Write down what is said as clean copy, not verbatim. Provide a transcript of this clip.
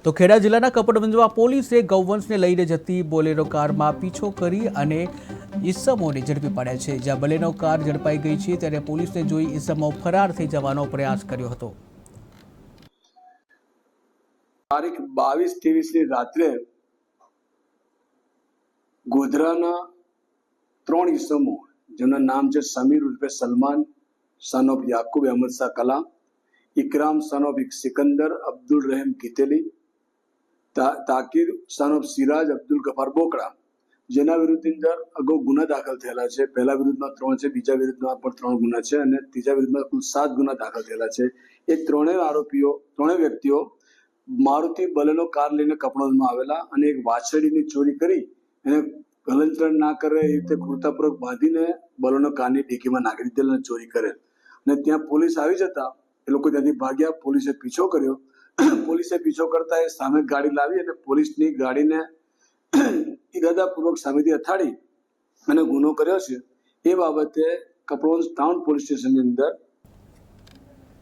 તો ખેડા જિલ્લાના કપડવંજમાં પોલીસે ગૌવંશને લઈને જતી બોલેરો કારમાં પીછો કરી અને ઈસમોને ઝડપી પાડ્યા છે। જ્યાં બોલેરો કાર ઝડપાઈ ગઈ છે ત્યારે પોલીસને જોઈ ઈસમો ફરાર થઈ જવાનો પ્રયાસ કર્યો હતો। તારીખ 22-23 રાત્રે ગોધરાના 3 ઈસમો જેમના નામ છે સમીર ઉર્ફે Salman son of Yakub Ahmed Shah Kalam, Ikram son of Sikandar Abdul Rahem Kiteli, Takir son of Siraj Abdul Gaffar Bokda, જેના વિરુદ્ધ અંદર અગાઉ ગુના દાખલ થયેલા છે। પહેલા વિરુદ્ધમાં 3 છે, બીજા વિરુદ્ધમાં પણ 3 ગુના છે અને ત્રીજા વિરુદ્ધમાં કુલ 7 ગુના દાખલ થયેલા છે। એ ત્રણેય વ્યક્તિઓ મારુતિ બલેનો કાર લઈને કપડવંજમાં આવેલા અને એક વાછરડીની ચોરી કરી એને હલનચલન ના કરે એ રીતે ક્રૂરતાપૂર્વક બાંધીને બલેનો કારની ડિક્કીમાં નાખી દીધેલ અને ચોરી કરેલ અને ત્યાં પોલીસ આવી જતા એ લોકો ત્યાંથી ભાગ્યા। પોલીસે પીછો કર્યો। પોલીસે પીછો કરતા એ સામે ગાડી લાવી અને પોલીસની ગાડીને ઇરાદાપૂર્વક સામેથી અથાડી અને ગુનો કર્યો છે। એ બાબતે કપડવંજ ટાઉન પોલીસ સ્ટેશનની અંદર